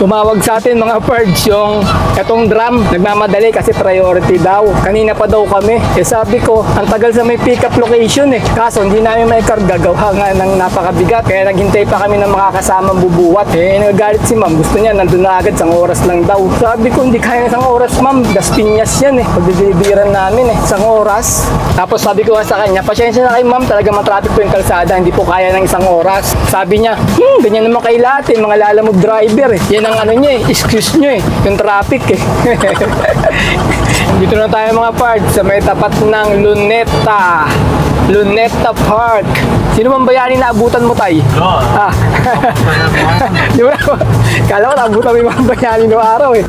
Tumawag sa atin mga pards yung etong drum, nagmamadali kasi priority daw. Kanina pa daw kami. Eh sabi ko, ang tagal sa may pick-up location eh. Kaso hindi namin may karga, gawa nga ng napakabigat. Kaya naghintay pa kami ng makakasamang bubuwat. Eh nagagalit si ma'am, gusto niya nandun na agad, isang oras lang daw. Sabi ko, hindi kaya isang oras ma'am, Las Piñas yan eh. Pagbibiran namin eh, isang oras. Tapos sabi ko sa kanya, pasensya na kayo ma'am, talaga matraffic po yung kalsada, hindi po kaya ng isang oras. Sabi niya, ganyan naman kayo lahat eh, mga lalamove driver eh. Yan ang ano niya eh, excuse niyo eh, yung traffic eh. Dito na tayo mga parts sa may tapat ng Luneta Park. Sino bang bayani na abutan mo tay? Ah. Di ba? Kala ko naabutan mo yung mga bayani noong araw eh.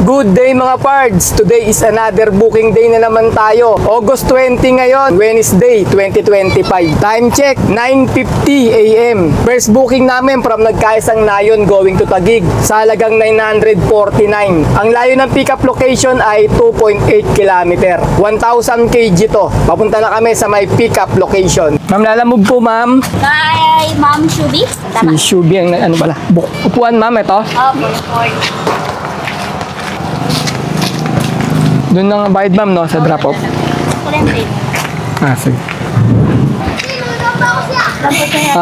Good day mga pards! Today is another booking day na naman tayo. August 20 ngayon, Wednesday 2025. Time check, 9:50 AM. First booking namin from Nagkaisang Nayon going to Taguig sa halagang 949. Ang layo ng pick-up location ay 2.8 km. 1,000 kg to. Papunta na kami sa may pick-up location. Ma'am, lalamove po ma'am. Kay Ma'am Shubi. Si Shubi ang ano pala. Upuan ma'am, ito. Doon nang bayad ma'am no, sa drop off. Ah, sige.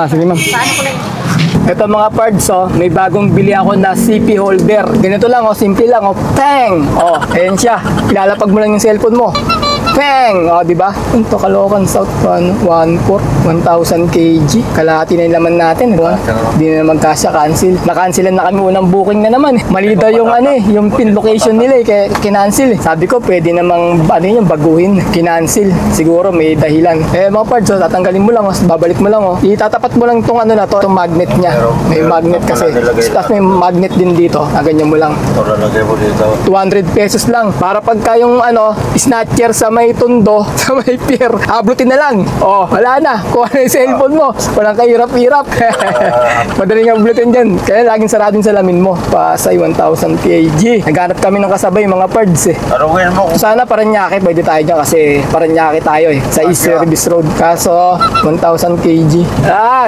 Sige ma'am. Ito mga pards oh, may bagong bili ako na CP holder. Ganito lang oh, simple lang oh. Pang! Oh, ayan siya. Ilalapag mo lang yung cellphone mo. Pang! O, diba? Ito, Caloocan South, 1,400, 1,000 kg. Kalahati na yung laman natin. Hindi na naman kasya, cancel. Na-cancelan na kami unang booking na naman. Mali daw yung ano eh, yung pin location nila eh, kaya kinancel eh. Sabi ko, pwede namang, ano yun, baguhin. Kinancel. Siguro may dahilan. Eh, mga parts, so, tatanggalin mo lang, oh, babalik mo lang, oh. Itatapat mo lang itong ano na to, itong magnet niya. May magnet kasi. Tapos may magnet din dito. Ganyan mo lang. 200 pesos lang. Para pagka yung ano, snatcher sa may tundo, sa may pier, ablutin na lang. Oh, wala na. Kuha na yung cellphone mo. Walang kahirap-hirap. Madaling ablutin dyan. Kaya laging saradin sa lamin mo. Pasay 1,000 kg. Naghanap kami ng kasabay, mga pards eh. Sana Paranaque, pwede tayo dyan kasi Paranaque tayo eh. Sa East Service Road. Kaso, 1,000 kg.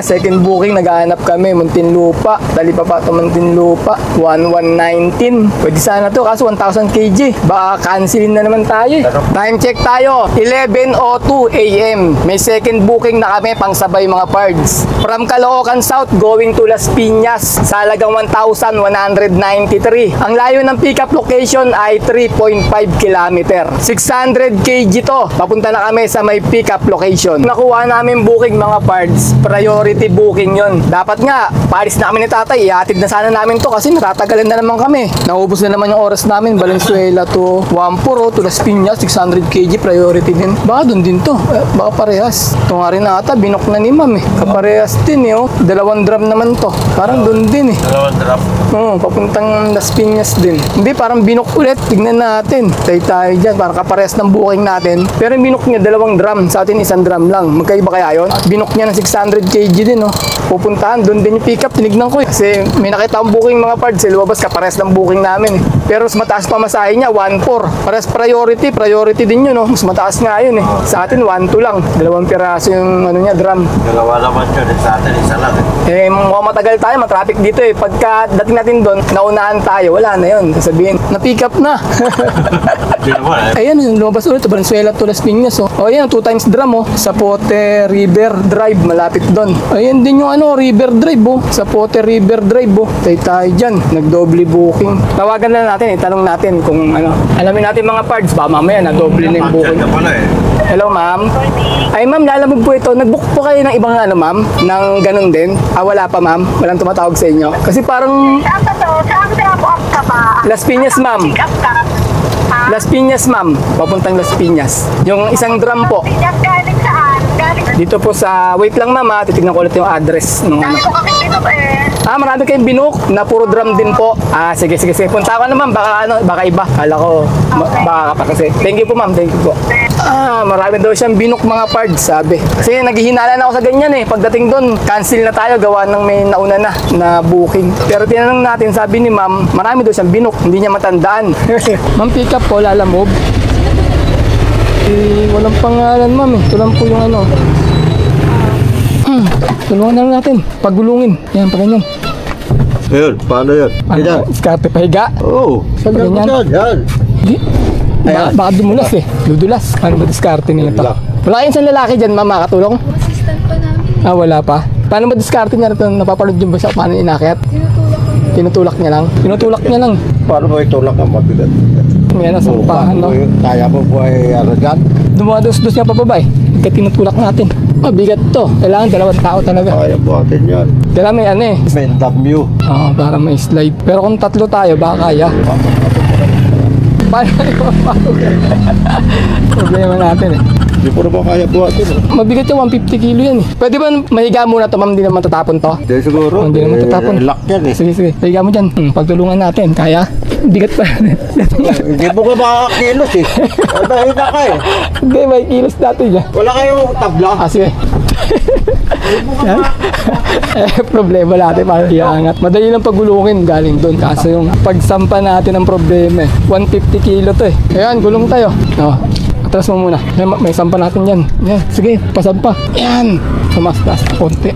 Second booking, naghanap kami. Muntinlupa. Dali pa ito Muntinlupa. 1,119. Pwede sana to kaso 1,000 kg. Baka cancelin na naman tayo eh. Time check tayo, 11:02 AM. May second booking na kami pang sabay mga pards. From Caloocan South going to Las Piñas sa halagang 1,193. Ang layo ng pickup location ay 3.5 km. 600 kg to. Papunta na kami sa may pickup location. Nakuha namin booking mga pards. Priority booking yon. Dapat nga, paalis na kami ni tatay. Ihatid na sana namin to kasi natatagalan na naman kami. Naubos na naman yung oras namin. Valenzuela to Wampuro to Las Piñas, 600 kg. Priority din. Baka doon din to. Baka parehas. Ito nga rin ata, binok na ni ma'am eh. Kaparehas din eh. Oh. 2 drum naman to. Parang doon din eh. 2 drum? Oo, papuntang Las Piñas din. Hindi, parang binok ulit. Tignan natin. Tayo dyan. Parang kaparehas ng booking natin. Pero yung binok niya 2 drum. Sa atin 1 drum lang. Magkaiba kaya yun? Binok niya ng 600 kg din oh. Pupuntahan. Doon din yung pick-up. Tinignan ko eh. Kasi may nakita akong booking mga parts. Lumabas kaparehas ng booking namin eh. Pero mas mataas pa masahe niya. 1,400. Parehas priority. Priority din yun oh. Mas mataas nga yun eh. Sa atin 1,200 lang. 2 piraso yung ano niya, drum. Dalawa naman yun. Sa atin 1 lang eh. Mukhang matagal tayo, matraffic dito eh. Pagka dating natin doon, naunahan tayo. Wala na yun. Sabihin, na-pick up na. Ayan, lumabas ulit. Valenzuela to Las Piñas oh. O ayan, 2 times drum oh. Zapote River Drive, malapit doon. Ayan din yung ano, River Drive oh. Zapote River Drive oh. Tayo dyan. Nag-doble booking. Tawagan na natin eh. Tanong natin kung ano. Alamin natin mga parts. Baka mamaya na-doble na yung booking. Hello ma'am. Ay ma'am, lalamog po ito. Nag-book po kayo ng ibang ano ma'am? Nang ganun din? Wala pa ma'am? Walang tumatawag sa inyo? Kasi parang... Las Piñas ma'am. Las Piñas ma'am. Papuntang Las Piñas. Yung 1 drum po. Dito po sa... Wait lang ma'am ha. Titignan ko ulit yung address. Nung, ano. Marami kayong binok na puro drum din po. Sige. Punta ko naman. Baka ano, baka iba. Kala ko, baka ka pa kasi. Thank you po ma'am. Thank you po. Marami daw siyang binok mga pards, sabi. Kasi naghihinala na ako sa ganyan eh. Pagdating doon, cancel na tayo, gawa ng may nauna na booking. Pero tinanong natin, sabi ni ma'am, marami daw siyang binok, hindi niya matandaan. Ma'am, pick up po, Lalamove. Walang pangalan ma'am eh. Ito lang po yung ano. Tulungan na lang natin. Pagulungin. Yan, pa ganyan. Ayun, paano yun? Ano, diskarte pahiga. Oo. Sa ganyan. Yan. Baka dumulas eh. Dudulas. Ano ba diskarte nila to? Wala kayong isang lalaki dyan, ma'am, makatulong? Assistant pa namin. Wala pa. Paano ba diskarte niya ito? Napapanood yung ba siya? Paano inakyat? Tinutulak niya lang. Tinutulak niya lang. Paano mo itulak ang mabigat? May ano, sampahan, no? Kaya mo po ay ano dyan? Dumados-dos niya pababa eh. Kaya tinutulak natin. Mabigat to. Kailangan dalawang tao talaga. Kaya po atin yan. Kailangan may ano eh. May W. Para may slide. Pero kung tatlo tayo, baka kaya. Paano problema natin eh. Hindi po na ba kaya po atin? Mabigat yung 150 kilo yan eh. Pwede ba mahiga muna to, ma'am? Hindi naman tatapon to? Hindi siguro. Hindi naman tatapon. Lock yan eh. Sige. Mahiga mo dyan. Pagtulungan natin. Kaya? Bigat pa yan. Hindi mo ka makakilos eh. Mahina ka eh. Hindi, may kilos natin yan. Wala kayong tabla. Sige. Yan. Problema natin para iangat. Madali lang pagulungin galing doon. Kaso yung pagsampa natin ang problema eh. 150 kilo to eh. Ayan, gulong tayo. Atras mo muna. May sampa natin yan. Yan. Sige, pasampa. Yan. Sumastas. Konti.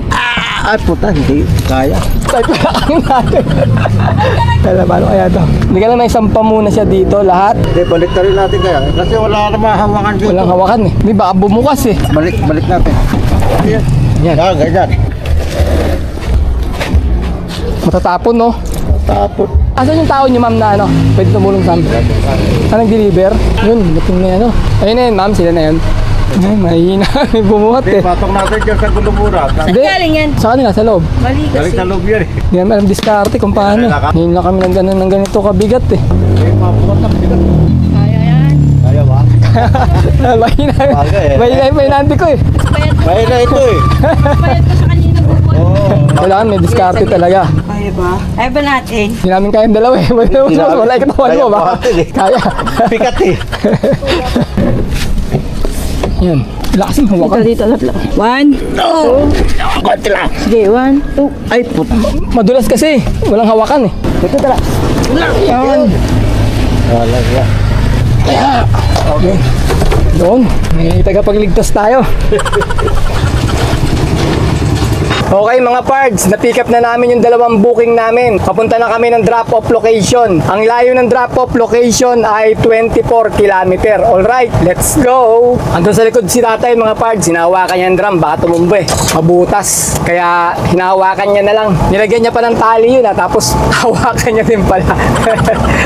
Ay puta, hindi kaya. Type na lang natin. Kaya paano kaya to? Hindi ka lang may sampa muna siya dito lahat. Hindi, balik na rin natin kaya. Kasi wala naman hawakan dito. Walang hawakan eh. Hindi baka bumukas eh. Balik natin. Yan. Yan. Yan, ganyan. Matatapon no? Tapos. Asan yung tao niyo ma'am na ano? Pwede tumulong sa amin. Nag-deliver? Yun, buting na yan oh. Ayun na yun ma'am, sila na yun. Ay, mahina. May bumuhat Hindi, eh. patong natin dyan sa gulumura. Hindi. Sa kanila, sa loob. Mali Galing kasi. sa loob yan eh. Hindi naman alam diskarte kung paano. Ngayon lang kami ng ganito kabigat eh. Hindi, mapukat na bigat. Kaya yan. Kaya ba? Mahina. Mahina ko eh. Mahina ito eh. Bayad ko sa kanina bubuhat. Oo. Kailangan may diskarte talaga. Kaya ba? Kaya ba natin? Hindi namin kayang dalawa eh. Wala ikatawan mo ba? Kaya. Pikat eh. Yan. Lakasin hawakan. Dito lang. 1, 2. Konti lang. Sige, 1, 2. Ay puta. Madulas kasi. Walang hawakan eh. Ito tala. Yan. Wala yan. Okay. Doon. May tagapagligtas tayo. Okay mga pards, na-pick up na namin yung dalawang booking namin. Papunta na kami ng drop-off location. Ang layo ng drop-off location ay 24 km. Alright, let's go! Andun sa likod si tatay mga pards, hinahawakan niya ang drum, baka tumumba eh. Mabutas. Kaya hinahawakan niya na lang. Nilagyan niya pa ng tali yun tapos hawakan niya din pala.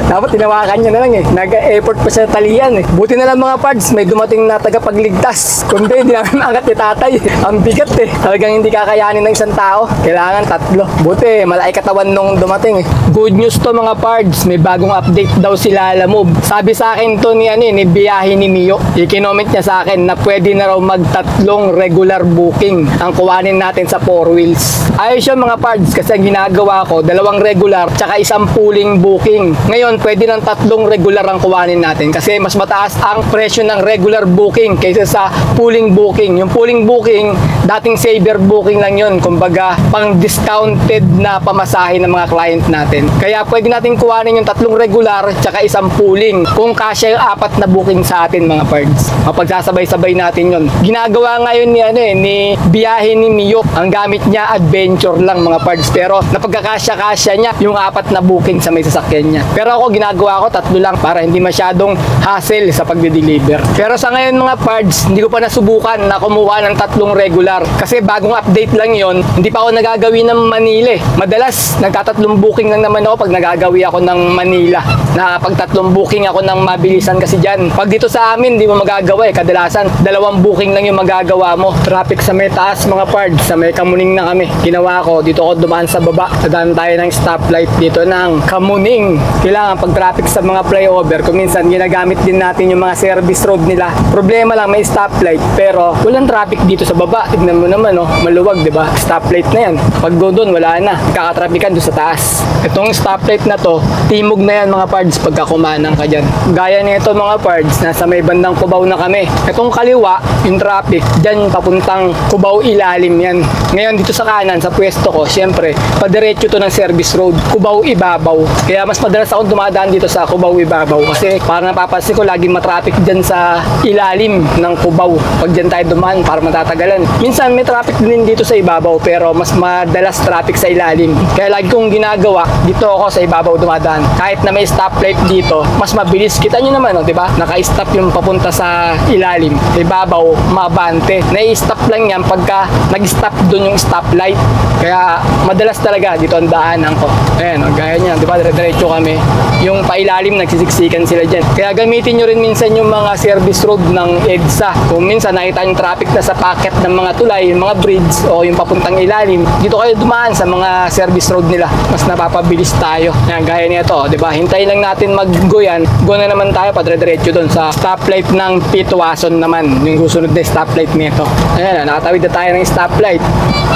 Dapat hinawakan niya na lang eh. Nag-effort pa siya talian eh. Buti na lang mga pards, may dumating na tagapagligtas. Kundi hindi namin maangat ni tatay. Ang bigat eh. Talagang hindi kakayanin ng isang tao. Kailangan tatlo. Buti, malaki katawan nung dumating eh. Good news to mga pards. May bagong update daw si Lalamove. Sabi sa akin to ni Biyahe ni Mio. I-comment niya sa akin na pwede na raw magtatlong regular booking ang kuwanin natin sa 4 wheels. Ayos yun mga pards kasi ang ginagawa ko, 2 regular tsaka 1 pooling booking. Ngayon, pwede ng 3 regular ang kuwanin natin kasi mas mataas ang presyo ng regular booking kaysa sa pooling booking. Yung pooling booking, dating saver booking lang yun. Kumbaga, pang discounted na pamasahe ng mga client natin. Kaya pwede natin kuhanin yung 3 regular tsaka 1 pooling kung kasya yung 4 na booking sa atin mga pards. Mapagsasabay-sabay natin yun. Ginagawa ngayon ni Biyahe ni Mio. Ang gamit niya adventure lang mga pards pero napagkakasya-kasya niya yung 4 na booking sa may sasakyan niya. Pero ako ginagawa ko 3 lang para hindi masyadong hassle sa pagde-deliver. Pero sa ngayon mga pards, hindi ko pa nasubukan na kumuha ng 3 regular kasi bagong update lang yon. Hindi pa ako nagagawi ng Manila eh. Madalas, nagtatatlong booking lang naman ako pag nagagawi ako ng Manila. Na pag 3 booking ako ng mabilisan kasi dyan. Pag dito sa amin, hindi mo magagawa eh. Kadalasan, 2 booking lang yung magagawa mo. Traffic sa may taas mga pards, sa may Kamuning na kami. Ginawa ko, dito ako dumaan sa baba. Dadaan tayo ng stoplight dito ng Kamuning. Kailangan pag traffic sa mga flyover, kung minsan ginagamit din natin yung mga service road nila. Problema lang, may stoplight. Pero walang traffic dito sa baba. Tignan mo naman, oh, maluwag, di ba? stoplight na yan. Pag doon, wala na. Kakatrapikan doon sa taas. Itong stoplight na to, timog na yan mga pards pagka kumanang ka dyan. Gaya nito mga pards, nasa may bandang Cubao na kami. Itong kaliwa, yung traffic, dyan papuntang Cubao ilalim yan. Ngayon dito sa kanan, sa pwesto ko, syempre, padiretso to ng service road, Cubao Ibabaw. Kaya mas madalas ako dumadaan dito sa Cubao Ibabaw kasi parang napapansin ko laging matraffic dyan sa ilalim ng Cubao. Pag dyan tayo dumaan, para matatagalan. Minsan may traffic din dito sa ibabaw pero mas madalas traffic sa ilalim. Kaya lagi kong ginagawa, dito ako sa ibabaw dumadaan. Kahit na may stoplight dito, mas mabilis. Kita nyo naman, di ba? Naka-stop yung papunta sa ilalim. Sa ibabaw, mabante. Nai-stop lang yan pagka nag-stop dun yung stoplight. Kaya madalas talaga dito ang daanan ko. Ayan, gaya nyo, di ba? Diretso kami. Yung pailalim, nagsisiksikan sila dyan. Kaya gamitin nyo rin minsan yung mga service road ng EDSA. Kung minsan nakita yung traffic na sa packet ng mga tulay, yung mga bridge o yung papuntang ilalim, dito kayo dumaan sa mga service road nila. Mas napapabilis tayo. Ayan, gaya nito, di ba? Hintayin lang natin mag-go yan. Go na naman tayo, padre-diretso doon sa stoplight ng Pitwason naman. Yung susunod na stoplight nito. Ayan, nakatawid na tayo ng stoplight.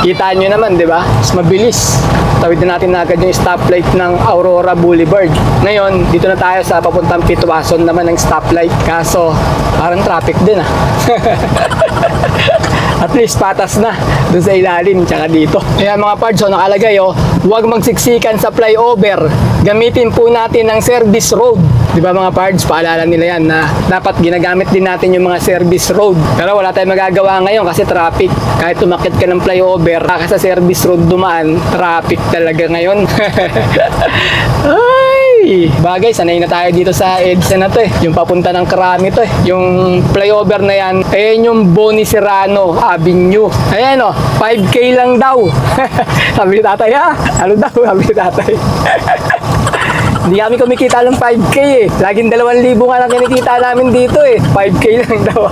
Kita nyo naman, di ba? Mas mabilis. Tawid na natin agad yung stoplight ng Aurora Boulevard. Ngayon, dito na tayo sa papuntang Pitwason naman ng stoplight. Kaso, parang traffic din ah. At least patas na doon sa ilalim tsaka dito. Kaya mga pards, so nakalagay huwag magsiksikan sa flyover. Gamitin po natin ang service road. Di ba mga pards, paalala nila yan na dapat ginagamit din natin yung mga service road. Pero wala tayong magagawa ngayon kasi traffic. Kahit umakyat ka ng flyover, ka sa service road dumaan, traffic talaga ngayon. Ay, bagay, sanay na tayo dito sa EDSA na to yung papunta ng Krami to yung flyover na yan, ayan yung Boni Serrano Avenue. Ayan 5K lang daw. Sabi ni tatay ano daw, sabi ni tatay. Hindi kami kumikita ng 5K laging 2,000 nga lang kinikita namin dito 5K lang daw.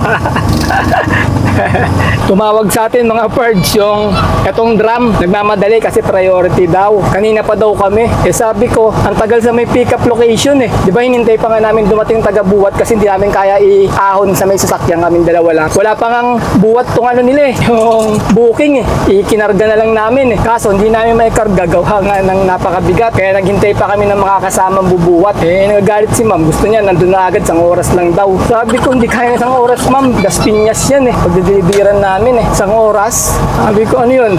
Tumawag sa atin mga pards yung etong drum, nagmamadali kasi priority daw. Kanina pa daw kami. Sabi ko, ang tagal sa may pick up location Di ba hinintay pa nga namin dumating taga-buwat kasi hindi namin kaya i-ahon sa may sasakyan kaming dalawa lang. Wala pa ngang buwat tong nila yung booking Ikinarga na lang namin Kaso hindi namin may karga, gawa nga ng napakabigat. Kaya naghintay pa kami ng makakasamang bubuwat. Nagagalit si ma'am. Gusto niya nandun na agad, 1 oras lang daw. Sabi ko, hindi kaya 1 oras ma'am. Las Piñas yan Pagdidilibiran namin 1 oras. Sabi ko, ano yun?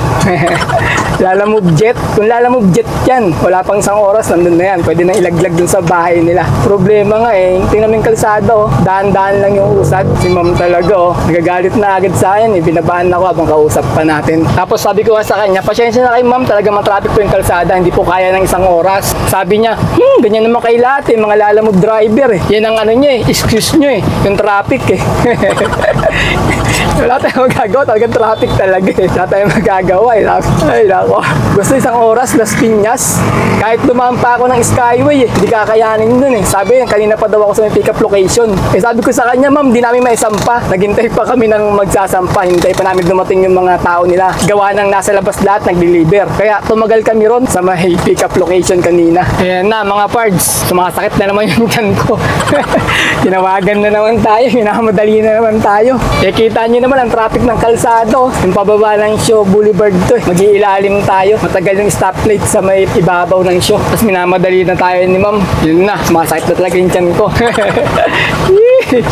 Lalamove jet. Kung lalamove jet yan, wala pang 1 oras, nandun na yan. Pwede na ilaglag dun sa bahay nila. Problema nga tingnan mo yung kalsada daan-daan lang yung usad. Si ma'am talaga nagagalit na agad sa akin binabaan ako habang kausap pa natin. Tapos sabi ko nga sa kanya, pasensya na kayo ma'am, talaga matraffic po yung kalsada, hindi po kaya ng 1 oras. Sabi niya, ganyan naman kayo lahat mga lalamove driver Yan ang niya excuse nyo yung traffic Wala tayong magagawa, talagang traffic talaga Wala tayong magagawa Ay nako, gusto 1 oras, Las Piñas. Kahit dumaan pa ako ng Skyway hindi kakayanin dun Sabi niya, kanina pa daw ako sa may pick up location sabi ko sa kanya, ma'am, di namin maisampa. Naghintay pa kami ng magsasampa. Hintay pa namin dumating yung mga tao nila. Gawa ng nasa labas lahat, nag-deliver. Kaya tumagal kami ron sa may pick up location kanina. Ayan na mga pards, sumasakit na naman yung tiyan ko. Tinawagan na naman tayo, minamadali na naman tayo. Kita nyo naman ang traffic ng kalsado. Yung pababa ng Shaw Boulevard to mag-iilalim tayo. Matagal yung stoplight sa may ibabaw ng Shaw. Tapos minamadali na tayo ni ma'am. Yun na, sumasakit na talaga yung tiyan ko.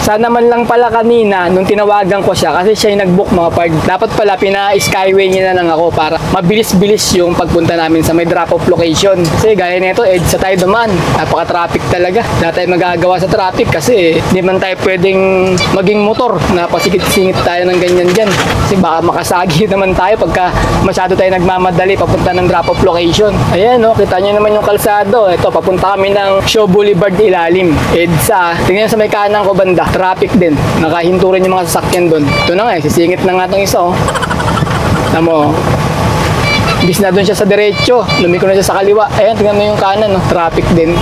Sana man lang pala kanina nung tinawagan ko siya kasi siya yung nag-book mga park. Dapat pala pina-skyway niya na lang ako para mabilis-bilis yung pagpunta namin sa may drop-off location. Kasi gaya nito, EDSA tayo dumaan. Napaka-traffic talaga. Wala tayong magagawa sa traffic kasi hindi man tayo pwedeng maging motor na pasigit-singit tayo ng ganyan dyan. Kasi baka makasagi naman tayo pagka masyado tayo nagmamadali papunta ng drop-off location. Ayan kita nyo naman yung kalsado. Ito, papunta kami ng Shaw Boulevard ilalim. EDSA. Tingnan sa may kanan ko banda. Traffic din. Nakahinto rin yung mga sasakyan doon. Ito na nga sisingit na nga itong isa Tamo. Bis na doon siya sa diretso. Lumiko na siya sa kaliwa. Ayan, tingnan mo yung kanan Traffic din.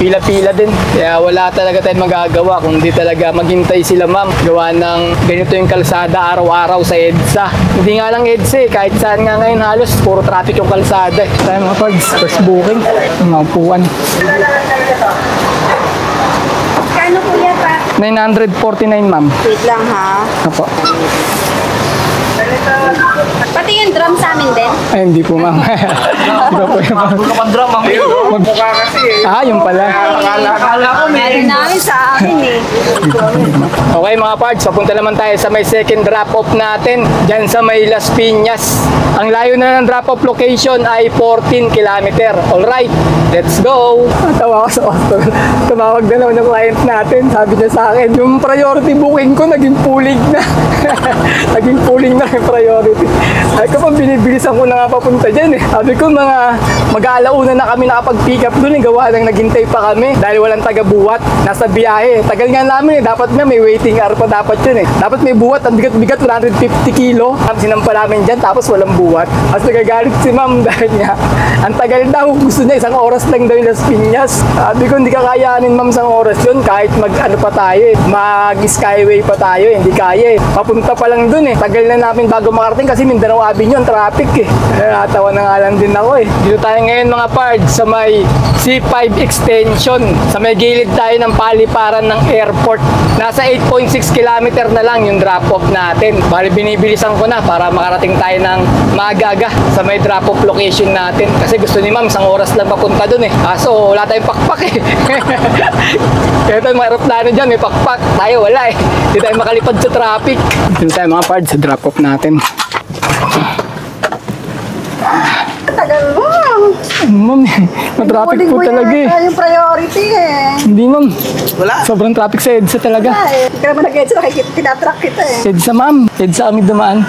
Pila-pila din. Kaya wala talaga tayong magagawa kundi talaga maghintay sila ma'am. Gawa ng ganito yung kalsada araw-araw sa EDSA. Hindi nga lang EDSA kahit saan nga ngayon halos puro traffic yung kalsada Tayo mga pards, first booking. Mga upuan. Kano kuya pa? 949 ma'am. Wait lang ha. Apo. Pati yung drum sa amin din. Ay, hindi po ma'am. Iba po yung ma'am. Mukha kasi eh. Ah, yung pala. Akala ko Meron namin sa amin eh. Okay mga parts, papunta naman tayo sa may second drop-off natin. Diyan sa may Las Piñas. Ang layo na ng drop-off location ay 14 kilometer. Alright, let's go! Tawa ko sa auto. Tumawag na naman ng client natin. Sabi niya sa akin, yung priority booking ko naging pooling na. Naging pooling na yung priority. Ay ko pang binibilisan ko na nga papunta dyan eh. Sabi ko mga mag-aalauna na kami nakapag-pick up doon eh. Gawa nang naghintay pa kami dahil walang taga-buwat. Nasa biyahe. Tagal nga namin eh. Dapat nga may waiting hour pa dapat yun eh. Dapat may buwat. Ang bigat-bigat, 150 kilo. Sinampa namin dyan tapos walang buwat. Tapos nagagalit si ma'am dahil nga ang tagal daw. Gusto niya 1 oras lang daw yung Las Piñas. Sabi ko hindi kakayanin ma'am 1 oras yun kahit mag ano pa tayo eh. Mag skyway pa tayo eh. Hindi kaya eh. Papunta pa lang dun eh. Tagal na namin bago makarating kasi Mindanao Avenue ang traffic eh. Natawa na nga lang din ako eh. Dito tayo ngayon mga pards sa may C5 extension. Sa may gilid tayo ng paliparan ng airport. Nasa 8.6 kilometer na lang yung drop-off natin. Bali binibilisan ko na para makarating tayo ng maaga-aga sa may drop-off location natin. Kasi gusto ni ma'am 1 oras lang papunta dun eh. Kaso wala tayong pakpak eh. Ito yung mga aeroplano dyan, may pakpak. Tayo wala eh. Hindi tayo makalipad sa traffic. Dito tayo mga pards sa drop-off natin. Tagal mo. Ma'am, na-traffic po talaga eh. Yung priority eh. Hindi ma'am. Wala. Sobrang traffic sa EDSA talaga. Ay, hindi ka naman nag-edsa, tinatrack kita eh. EDSA ma'am. EDSA kami dumaan.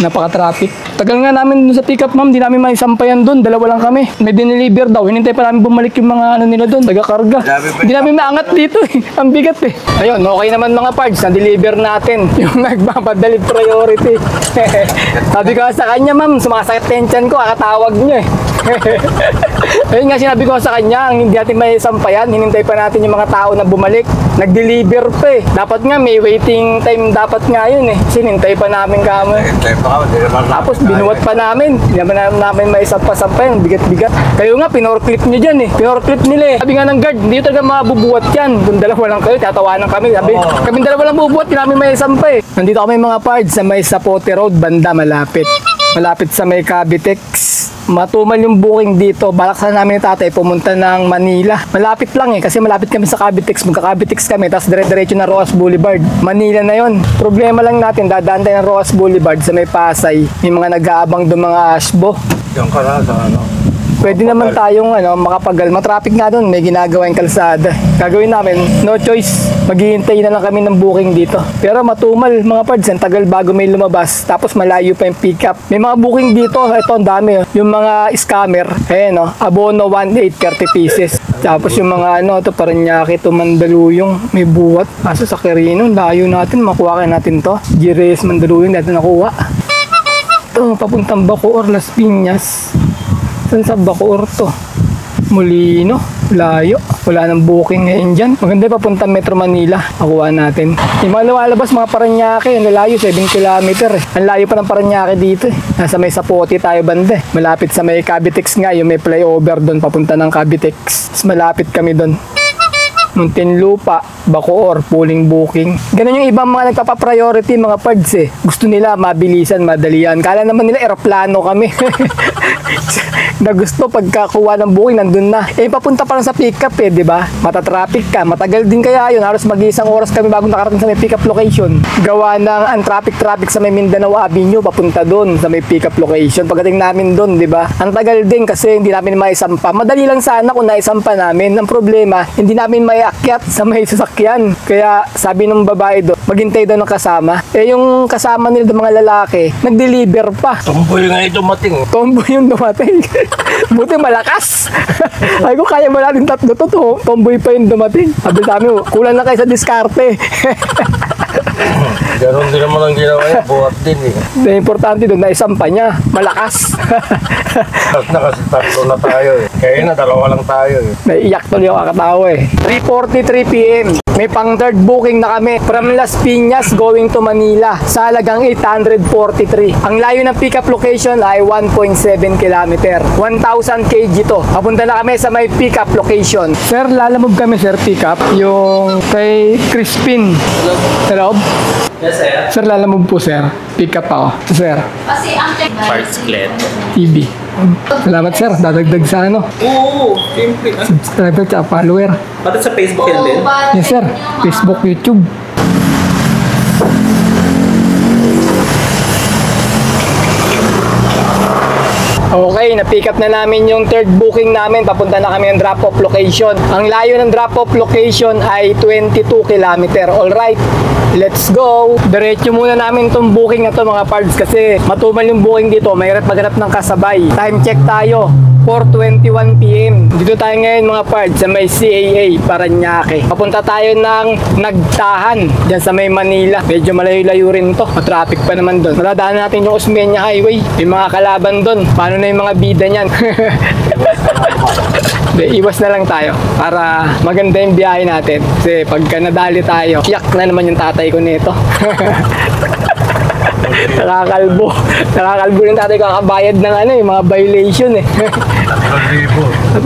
Napaka-traffic. Tagal nga namin dun sa pick-up ma'am. Di namin maisampayan dun. 2 lang kami. May dineliver daw. Hinintay pa namin bumalik yung mga ano nila dun. Taga-karga. Hindi namin maangat dito eh. Ang bigat eh. Ayun, okay naman mga parts. Na-deliver natin. Yung nagmamadali priority. Sabi ko sa kanya ma'am, sumasakit tension ko. Kakatawag niyo eh. Ayun nga sinabi ko sa kanya, ang hindi natin may sampayan, hinintay pa natin yung mga tao na bumalik. Nag-deliver pa eh. Dapat nga may waiting time dapat nga yun eh. Sinintay pa namin kamo. Tapos binuwat pa namin. Hindi namin may sampayan, bigat-bigat. Kayo nga, pinorclip nyo dyan eh. Pinorclip nila eh. Sabi nga ng guard, hindi talaga mabubuwat yan. Kung 2 lang kayo, tatawanan kami. Sabi, kami 2 lang bubuwat, hindi namin may sampay. Nandito kami mga pards sa may Zapote Road, banda malapit. Malapit sa may Cavitex. Matumal yung booking dito. Balak sana namin ni tatay pumunta ng Manila. Malapit lang eh kasi malapit kami sa Cavitex. Magka-Cavitex kami tapos dire-diretso na Roas Boulevard. Manila na yon. Problema lang natin dadaan tayo ng Roas Boulevard sa may Pasay. May mga nag-aabang doon mga asbo. Yung ka na sa ano. Pwede naman tayong makapagal. Matraffic nga doon, may ginagawa yung kalsada. Gagawin namin, no choice. Maghihintay na lang kami ng booking dito. Pero matumal mga pards, ang tagal bago may lumabas. Tapos malayo pa yung pick up. May mga booking dito, ito ang dami. Yung mga scammer, ayan abono 1.8, 30 pieces. Tapos yung mga ito Parañaque to Mandaluyong, may buwat. Kaso sa Quirino, layo natin, makuha kaya natin to. Gires Mandaluyong, natin nakuha. Ito, papuntang Bacoor, Las Piñas. Saan sa Bacoor to? Molino, layo. Wala nang booking ngayon dyan. Maganda papunta Metro Manila. Nakuha natin. Yung mga lumalabas, mga Parañaque, ang layo, 7 kilometer eh. Ang layo pa ng Parañaque dito eh. Nasa may Zapote tayo banda eh. Malapit sa may Cavitex nga, yung may flyover doon papunta ng Cavitex. Mas malapit kami doon. Muntinlupa, Bacoor, pooling booking. Ganun yung ibang mga nagpapa-priority mga pards eh. Gusto nila mabilisan, madalian. Kala naman nila eroplano kami. Na gusto pagkakuha ng booking nandun na. Eh papunta pa lang sa pick-up eh, di ba? Matatraffic ka. Matagal din kaya yun. Halos mag-1 oras kami bago nakarating sa may pick-up location. Gawa ng ang traffic sa may Mindanao Avenue papunta doon sa may pick-up location. Pagdating namin doon, di ba? Ang tagal din kasi hindi namin maisampa. Madali lang sana kung naisampa namin. Ang problema, hindi namin maiakyat sa may sasakyan. Kaya sabi ng babae doon, maghintay doon ng kasama. Eh yung kasama nila ng mga lalaki, nag-deliver pa. Tumboy nga ito mating. Tomboy yung dumating. Buti malakas. Ay ko kaya mo natin 3 to. Tomboy pa yung dumating. Sabi namin, kulang na kayo sa diskarte. Ganon din naman ang ginawa niya. Buhat din eh. Na importante doon na isampa niya. Malakas. Tapos na kasi 3 na tayo eh. Kaya na 2 lang tayo eh. Naiiyak tuloy ako kakatawa eh. 3:43 PM. May pang third booking na kami from Las Piñas going to Manila sa halagang 843. Ang layo ng pickup location ay 1.7 kilometer. 1,000 kg to. Papunta na kami sa may pickup location. Sir, lalamog kami sir pickup. Yung kay Crispin. Sa loob? Yes, sir. Sir, lalamove po, sir. Pick up ako. Sir, Parts clear. TV. Salamat, sir. Dadagdag sa ano. Oo, simple. Subscriber at follower. Pati sa Facebook yan din. Yes, sir. Facebook, YouTube. Okay, na-pick up na namin yung third booking namin. Papunta na kami ng drop-off location. Ang layo ng drop-off location ay 22 kilometer. Alright, let's go! Diretso muna namin itong booking na to mga pards kasi matumal yung booking dito. Mahirap maghanap ng kasabay. Time check tayo. 4:21 PM. Dito tayo ngayon mga pards sa may CAA, Parañaque. Papunta tayo ng Nagtahan, dyan sa may Manila. Medyo malayo-layo rin to. Matraffic pa naman doon. Maladaan natin yung Osmeña Highway. Yung mga kalaban doon. Paano na yung mga bida niyan? Iwas na lang tayo para maganda yung biyahe natin. Kasi pagka nadali tayo, yak na naman yung tatay ko nito. Nakakalbo. Nakakalbo ng tatay ko kakabayad ng ano, yung mga violation eh.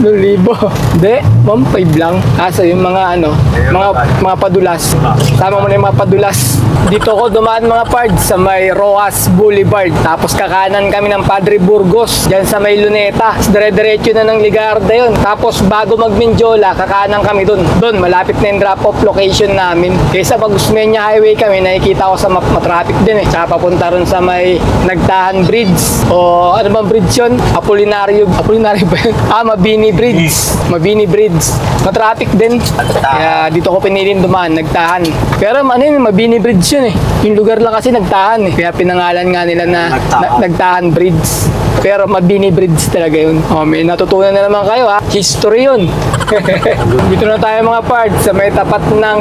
3,000. Hindi, 1,500 lang. Kaso yung mga ano, mga padulas. Sama mo na yung mga padulas. Dito ko dumaan mga pards sa may Rojas Boulevard. Tapos kakanan kami ng Padre Burgos. Diyan sa may Luneta. Dire-diretso na ng Ligarda yun. Tapos bago mag-Mindiola, kakanan kami dun. Dun, malapit na yung drop-off location namin. Kaysa pag Osmeña Highway kami, nakikita ko sa matraffic din eh. Tsaka papunta rin sa may Nagtahan Bridge. O ano bang bridge yun? Apolinario ba yun? Mabini Bridge. Mabini Bridge. Matraffic din. Kaya dito ko pinilin dumaan, Nagtahan. Pero ano yun, Mabini Bridge yun eh. Yung lugar lang kasi Nagtahan eh. Kaya pinangalan nga nila na Nagtahan Bridge. Pero Mabini Bridge talaga yun. May natutunan na naman kayo ha. History yun. Dito na tayo mga parts sa may tapat ng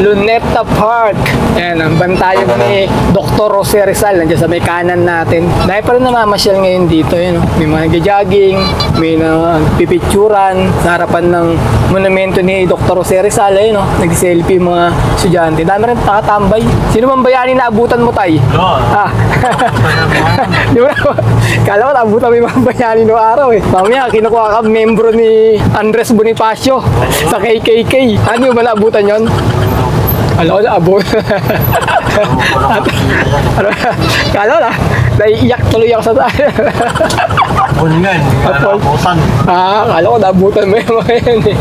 Luneta Park. Ayan, ang bantayan ni Dr. Jose Rizal. Nandiyan sa may kanan natin. Dahil pa rin namamasyal ngayon dito. Yun, may mga nag-jogging, may pipicturan sa harapan ng monumento ni Dr. Jose Rizal. Ayun, nag-selfie yung mga estudyante. Dami rin nakatambay. Sino bang bayani na abutan mo, tay? Di ba? Kala ko naabutan mo yung mga bayani noong araw eh. Mamaya, kinukuha ka membro ni Andres Bonifacio sa KKK. Ano yung ba naabutan yun? Alam ko na, abot. Kala ko na, naiiyak tuloy ako sa tayo. Apon nga, hindi ka nakabutan. Kala ko naabutan mo yung mga yan eh.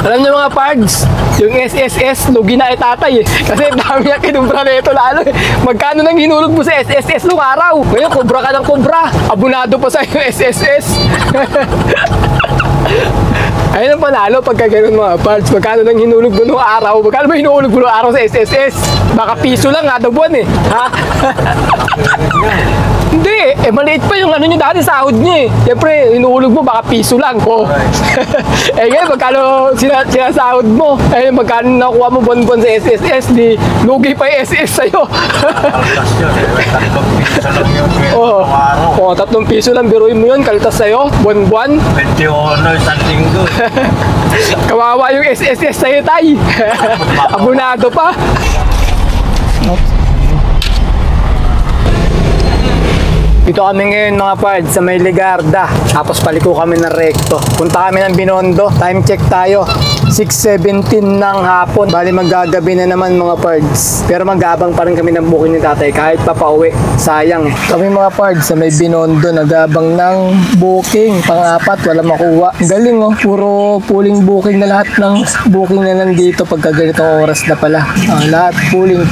Alam niyo mga pards, yung SSS, lugi na tatay eh. Kasi dami niya kinumbra na ito lalo eh. Magkano nang hinulog mo sa SSS nung araw? Ngayon, kubra ka ng kubra. Abunado pa sa yung SSS. Ayun ang panalo pagka ganun mga parts. Magkano nang hinulog mo nung araw? Magkano ba hinulog mo nung araw sa SSS? Baka piso lang kada buwan eh. Ha? Hindi, maliit pa yung ano nyo dati, sahod nyo eh. Siyempre, hinulog mo, baka piso lang ko. Ngayon, magkano sinasahod mo? Magkano nakuha mo buwan-buwan sa SSS, di lugi pa yung SS sa'yo. Oo, 3 piso lang, biruin mo yun, kalitas sa'yo, buwan-buwan. 21 isang linggo. Kawawa yung SSS sa'yo, tay. Abunado pa. Dito kami ngayon mga pards sa may Ligarda. Tapos paliko kami ng rekto. Punta kami ng Binondo. Time check tayo. 6:17 ng hapon. Bali maggagabi na naman mga pards. Pero magabang pa rin kami ng booking ni tatay kahit pa pauwi. Sayang eh. Kami mga pards sa may Binondo nagabang ng booking. Pang-apat, wala makuha. Galing oh. Puro pulling booking na lahat ng booking na nandito pagka ganitong oras na pala. Lahat pulling.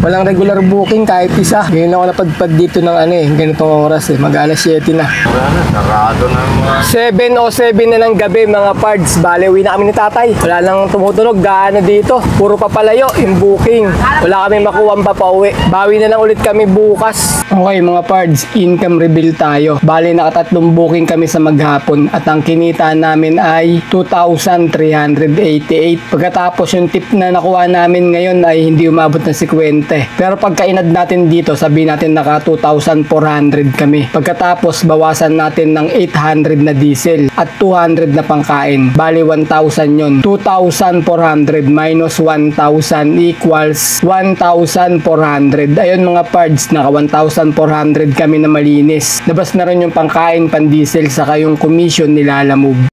Walang regular booking kahit isa. Ngayon ako napadpad dito ng ganitong oras eh. Mag-alas 7 na. Wala na, sarado na mga... 7:07 na ng gabi mga pards. Bale, uwi na kami ni tatay. Wala nang tumutunog. Gaano dito. Puro papalayo yung booking. Wala kami makuha pa pauwi. Bawi na lang ulit kami bukas. Okay mga pards, income reveal tayo. Bale, nakatatlong booking kami sa maghapon. At ang kinita namin ay 2,388. Pagkatapos yung tip na nakuha namin ngayon ay hindi umabot ng 50. Pero pagka inad natin dito, sabihin natin naka 2,400 kami. Pagkatapos, bawasan natin ng 800 na diesel at 200 na pangkain. Bali, 1,000 yun. 2,400 minus 1,000 equals 1,400. Ayun mga pards, naka 1,400 kami na malinis. Labas na rin yung pangkain, pan-diesel, saka yung commission nila Lalamove.